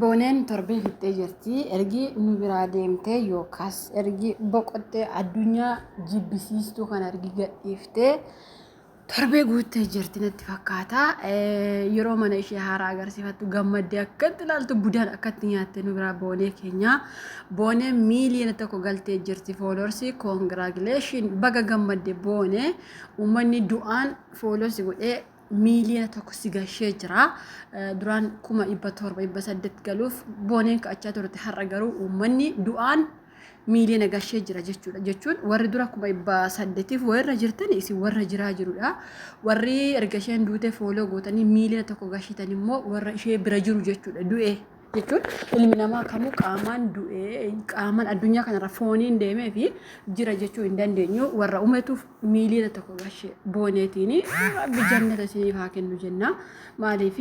Booneen torbee fixee jirti. Ergi nu biraa deemtee yookaas ergi boqottee addunyaa jibbisiistuu kan ergi gadhiiftee torbee guuttee jirti natti fakkaata. Yeroo mana ishee haaraa agarsiifattu gammaddee akkatti ilaaltu budaan akkatti nyaatte nu biraa boonee keenya. Booneen miiliyoona tokko galtee jirti. Fooloorsii koongiraagileeshin baga gammadde boonee uummanni du'aan fooloorsi godhee miiliyoona tokko si gashee jira. Duraan 1700 galuuf booneen ka'achaa turte har'a garuu uummanni du'aan miiliyoona gashee jira jechuudha. Jechuun warri dura 1800 warra jirtan isin warra jiraa jirudha. Warri erga isheen duute fooloo gootanii miiliyoona tokko gashitan immoo warra ishee bira jiru jechuudha. Du'ee jechuun ilmi namaa kamuu qaamaan du'ee qaamaan addunyaa kanarra fooniin deemee fi jira jechuu hin dandeenyu. Warra uumetuuf miiliyoona tokko gashee booneetiin rabbi jannata isiniif haa kennu jenna. Maaliif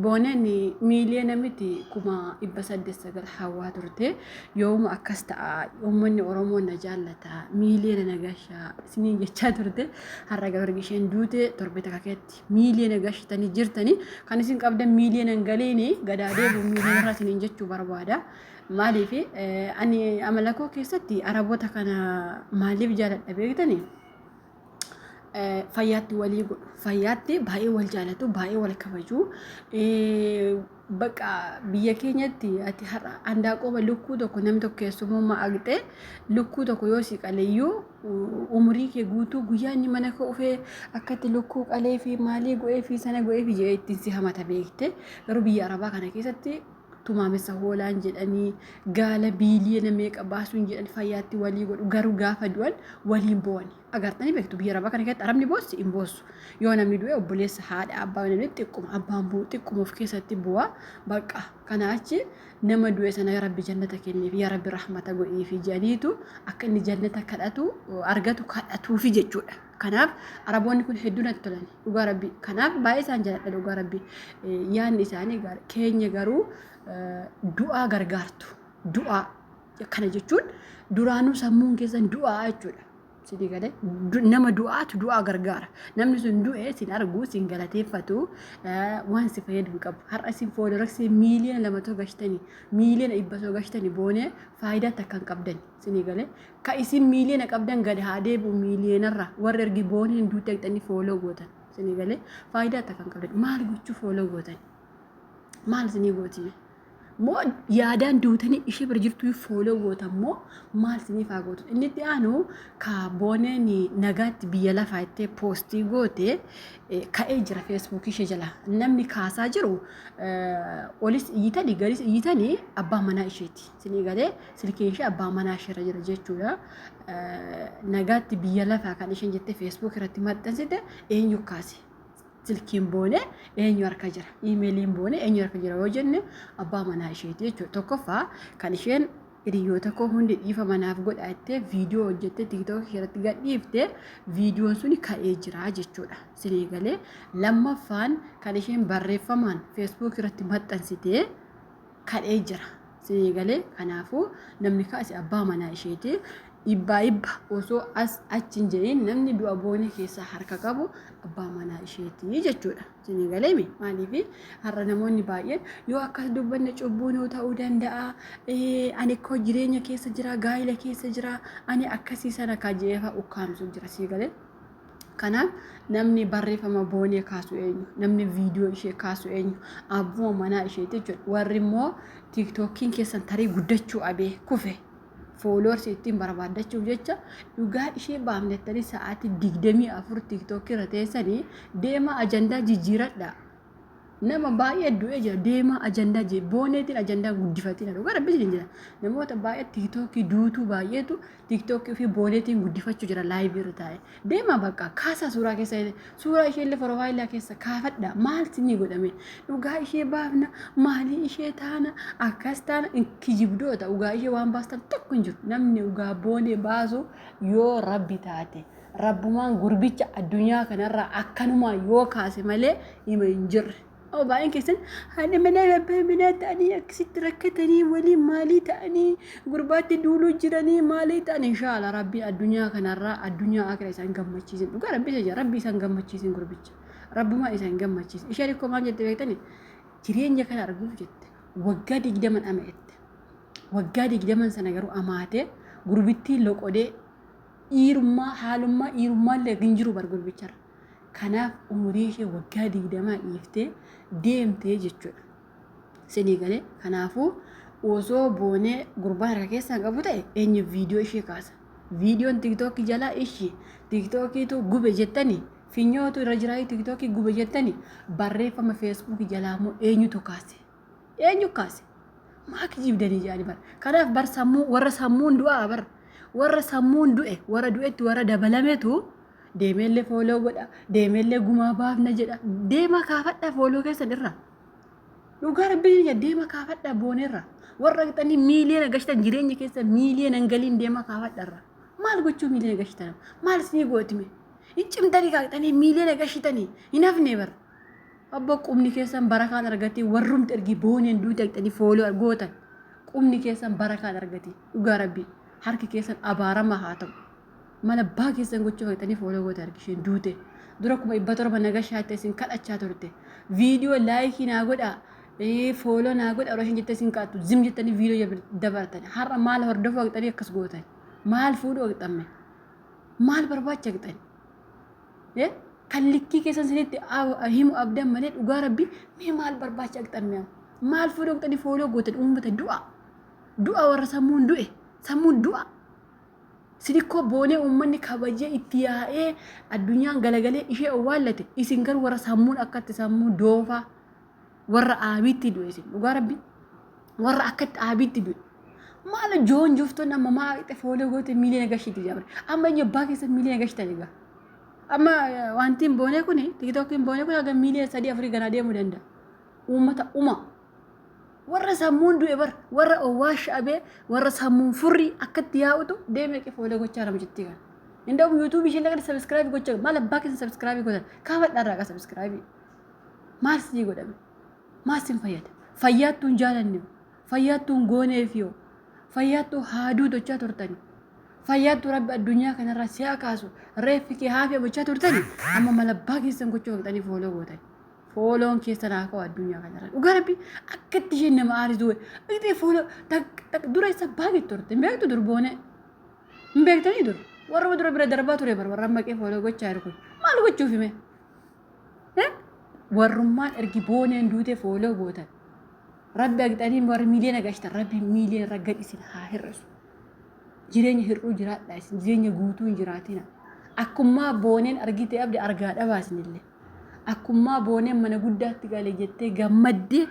booneen miiliyoona miti 1809 hawaa turte. Yooma akkas ta'a uummanni Oromoo na jaallata miiliyoona nagashaa isiniin jechaa turte. Har'a garuu erga isheen duute torbee takkeetti miiliyoona gashitanii jirtanii kan isin qabdan miiliyoona hin galiini gadaadee miiliyoona irraa isiniin jechuu barbaada. Maaliif ani amala koo keessatti Araboota kana maaliif jaalladha beektanii? Fayyaatti walii godhu. Fayyaatti baay'ee wal jaalatu, baay'ee wal kabaju. Bakka biyya keenyatti ati har'a handaaqoo lukkuu tokko namni tokko keessummaa agtee lukkuu tokko yoo si qaleeyyuu umurii kee guutuu guyyaa inni mana kee dhufee akkatti lukkuu qalee fi maalii go'ee fi sana go'ee fi jedhee ittiin si hamata beekte. Garuu biyya Arabaa kana keessatti tumaamessa hoolaan jedhanii gaala biiliyoona meeqa baasuun jedhanii fayyaatti walii godhu. Garuu gaafa du'an waliin bo'ani. Agartanii beektu biyya Arabaa kana keessatti Arabni boossi hin boossu. Yoo namni du'e obboleessa haadha abbaa namni xiqquma abbaan bu'u xiqquma of keessatti bu'a. Bakka kana achi nama du'e sana yaa Rabbi jannata kenneef yaa Rabbi rahmata godhiifi jedhaniitu akka inni jannata kadhatu argatu kadhatuufi jechuudha. Kanaaf Araboonni kun hedduu natti tolan dhugaa Rabbi. Kanaaf baay'ee isaan jaalladha dhugaa Rabbi. Yaanni isaanii keenya garuu du'aa gargaartu. Du'aa kana jechuun duraanuu sammuun keessan du'aa jechuudha. Sidii galee nama du'aatu du'aa gargaara. Namni sun du'e sin argu sin galateeffatu waan si fayyadu qabu. Har'a sin fooloorsii miiliyoona 2 gashtanii miiliyoona 100 gashtanii boonee faayidaa takka hin qabdan. Sidii galee ka isin miiliyoona qabdan gad haa deebi'u miiliyoonarra warra ergi booneen duutte haqxanii fooloo gootan. Sidii galee faayidaa takka hin qabdan. Maal gochuu fooloo gootan? Maal sinii gootii? Moo yaadaan duutanii ishee bira jirtu fooloo gootan moo maal sinii faa gootu? Inni itti aanu ka booneen nagaatti biyya lafaa itti poostii goote ka'ee jira feesbuukii ishee jala. Namni kaasaa jiru olis iyyitanii garis iyyitanii abbaa manaa isheeti. Sinii galee silkiin ishee abbaa manaa isheerra jira jechuudha. Nagaatti biyya lafaa kan isheen jettee feesbuuk irratti maxxansite eenyu kaase? Silkiin boone eenyu harka jira? Iimeeliin boone eenyu harka jira yoo jenne abbaa manaa isheeti jechuudha. Tokkoffaa kan isheen hiriyoota koo hundi dhiifa manaaf godha jettee viidiyoo hojjettee tiiktookii irratti gadhiifte viidiyoon suni ka'ee jira jechuudha. Sinii galee lammaffaan kan isheen barreeffamaan feesbuuk irratti maxxansite ka'ee jira. Sinii galee kanaafuu namni kaase abbaa manaa isheeti. Ibba osoo as achi hin jedhin namni du'a boonee keessaa harka qabu abbaa manaa isheeti jechuudha. Sinii galee maaliif har'a namoonni baay'een yoo akkas dubbanne cubbuun yoo ta'uu danda'a. Ani koo jireenya keessa jira gaa'ila keessa jira ani akkasii sana kajeefa ukkaamsu jira. Sinii galee kanaaf namni barreeffama boonee kaasu eenyu? Namni viidiyoo ishee kaasu eenyu? Abbuma manaa isheeti jechuudha. Warri immoo tiiktookiin keessan tarii guddachuu abee kufe. Fooloorsii ittiin barbaadachuuf jecha dhugaa ishee baafnettanii sa'aatii 24 tiiktookii irra teessanii deema ajandaa jijjiiradha. Nama baay'ee du'ee jira deema ajandaa booneetiin ajandaa guddifatiin dhugaa rabbiin jira. Namoota baay'ee tiiktookii duutuu baay'eetu tiiktookii fi booneetiin guddifachuu jira laayivii irra taa'e. Deema bakka kaasaa suuraa keessa suuraa ishee illee profaayilaa keessa kaafadha. Maal sinii godhame? Dhugaa ishee baafna maalii ishee taana akkas taana kijibdoota dhugaa ishee waan baastan tokko hin jiru. Namni dhugaa boonee baasu yoo rabbi taate. Rabbumaan gurbicha addunyaa kanarraa akkanumaa yoo kaase malee hima hin jirre. أو بعدين كيسن هذا من تاني أكسيت ركتني ولي مالي تاني قرباتي دولو جراني مالي تاني إن شاء الله ربي الدنيا كان الرا الدنيا أكره إنسان قم تشيزين وقال ربي سجى ربي إنسان قم تشيزين قربتش ربي ما إنسان قم تشيز إيش عليكم ما جت بيتني ترين جكنا أرجوف جت waggaa 20 ama'ette. Waggaa 20 sana garuu amaatee gurbittiin loqodee dhiirummaa haalummaa dhiirummaallee hin jiru bar gurbicharra. Kanaaf umurii ishee waggaa 20 dhiiftee deemtee jechuudha. Sinii galee kanaafuu osoo boonee gurbaan harka keessaa qabu ta'e eenyu viidiyoo ishee kaasa. Viidiyoon tiktookii jalaa ishee tiktookiitu gube jettanii finyootu irra jiraa tiktokii gube jettanii barreeffama feesbuukii jalaa immoo eenyutu kaase. Eenyu kaase? Maaki jibdanii jaani bar. Kanaaf bar sammuu warra sammuun du'aa bar. Warra sammuun du'e warra du'etti warra dabalameetu deemeellee fooloo godha deemeellee gumaa baafna jedha deema kaafadha fooloo keessan irra dhugaa rabbiin jedha deema kaafadha boonerra warra qixanii miiliyoona gashtan jireenya keessa miiliyoona hangaliin deema kaafadha irra maal gochuu miiliyoona gashtan maal isinii gootime hin cimtanii kaaqxanii miiliyoona gashitanii hin hafne bar abba qubni keessan barakaan argati warrumti ergi booneen duuti qixanii fooloo gootan qubni keessan barakaan argati dhugaa rabbii harki keessan abaarama haa ta'u mala baa keessan gochuu faytanii fooloo goote argisheen duute dura kuma 700 nagashaate isin kadhachaa turte viidiyoo laayikii naa godha fooloo naa godha oroshin jettee isin qaattu zim jettanii viidiyoo dabartan har'a maal hordofuu waqtanii akkas gootan maal fuudhuu waqtamme maal barbaacha waqtanii kan likkii keessan sinitti himu abdan malee dhugaa rabbii mee maal barbaacha waqtamme maal fuudhuu waqtanii fooloo gootan uummata du'a warra sammuun du'e sammuun du'a sidikko boonee uummanni kabajee itti yaa'ee addunyaan galagalee ishee owwaallate isin gar warra sammuun akkatti sammuu doofaa warra aabiitti du'e isin dhugaa rabbi warra akkatti aabiitti du'e maal joon joftoon amma maa itti fooloo goote miiliyoona gashiti jabre amma eenyu abbaa keessa miiliyoona gashitani egaa amma wantiin boonee kuni tiktookiin boonee kun haga miiliyoona 3-4 ganaa deemuu danda'a uummata warra sammuun du'e bar warra owwaash abe warra sammuun furri akkatti yaa'utu deemee qe fooloo gochaa rama jetti kan indoo YouTube ishee laga subscribe gochaa maal abbaa keessa subscribe godhan kaafadhaa irraa subscribe maal sii godhame maal sin fayyada fayyaattuun jaalanne fayyaattuun gooneefiyoo fayyaattuu haaduu gochaa turtani fayyaattuu rabbi addunyaa kanarraa si'a kaasu reeffi kee haafee gochaa turtani amma maal abbaa keessan gochuu waqtanii fooloo gootani fooloon keessan haa ka'u addunyaa kanarra dhugaa rabbi akkatti isheen nama aarisu dhaqxee fooloo dura isa baay'ee turte beektu durboone hin beektanii dur warra dura bira darbaa ture bar warra maqee fooloo gochaa jiru kun maal gochuuf hime warrummaan ergi booneen duute fooloo gootan rabbi agxanii warra miiliyoona gashtan rabbi miiliyoona raggan isin haa hir'isu jireenya hir'uu jiraadha isin jireenya guutuu hin jiraatina akkummaa booneen argitee abdi argaa dhabaasinillee akkummaa booneen mana guddaatti galee jettee gammaddee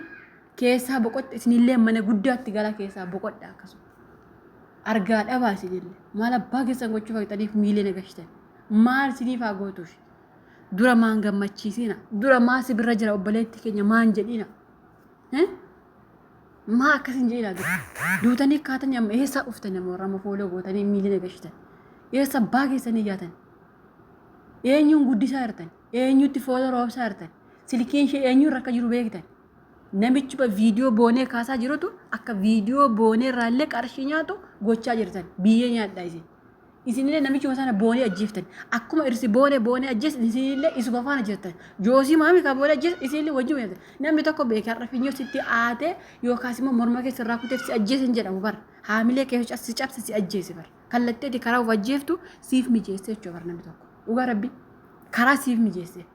keessaa boqotte isinillee mana guddaatti gala keessaa boqodha akkasuma argaa dhabaa isinillee maal abbaa keessan gochuu faqxaniif miiliyoona gashtan maal isiniif haa gootuuf dura maan gammachiisina dura maa sibirra jira obboleetti keenya maan jedhina maa akkasin jedhina dura duutanii kaatanii amma eessaa uftan nama warra fooloo gootanii miiliyoona gashtan eessa abbaa keessanii yaatan eenyuun guddisaa jirtan eenyutti fooloo roobsaa jirtan silkiin ishee eenyuun rakka jiru beektan namichi viidiyoo boonee kaasaa jirutu akka viidiyoo boonee irraallee qarshii nyaatu gochaa jirtan biyyee nyaadhaa isinillee namichuma sana boonee ajjeeftan akkuma irsi boonee ajjees isinillee isuma faana jirtan joosii maami ka boonee ajjees isinillee wajjin jirtan namni tokko beekaa rafinyoo sitti aatee yookaas immoo morma keessa irraa kuteef si ajjeesin jedhamu bar haamilee keessa si cabse si ajjeesi bar kallatteeti karaa of ajjeeftu siif mijeessee jechuu bar namni tokko dhugaa rabbi karaa siif mijeessee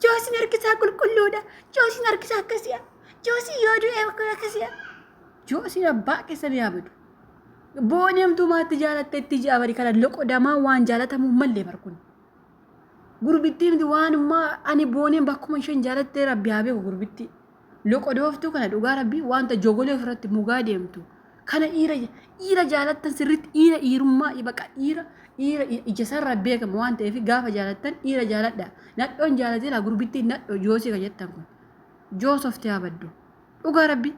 joosiin harkisaa qulqulluudha joosiin harkisaa akkasiya joosiin yoo du'e akkasiya joosiin abbaa keessa ni yaabadu booneemtuu maatti jaalatte itti jaabari kana loqodamaa waan jaalatamu mallee barkun gurbittii miti waanummaa ani booneen bakkuma isheen jaalattee rabbi haa beeku gurbitti loqodooftuu kana dhugaa rabbii wanta jogolee ofirratti mugaa deemtu kana dhiira jaalattan sirritti dhiirummaa baqa dhiira ijasarraa beekama waan ta'eef gaafa jaalattan dhiira jaaladha nadhoon jaalatee laa gurbittii nadho joosii ka jettan kun joosoftee abaddu dhugaa rabbii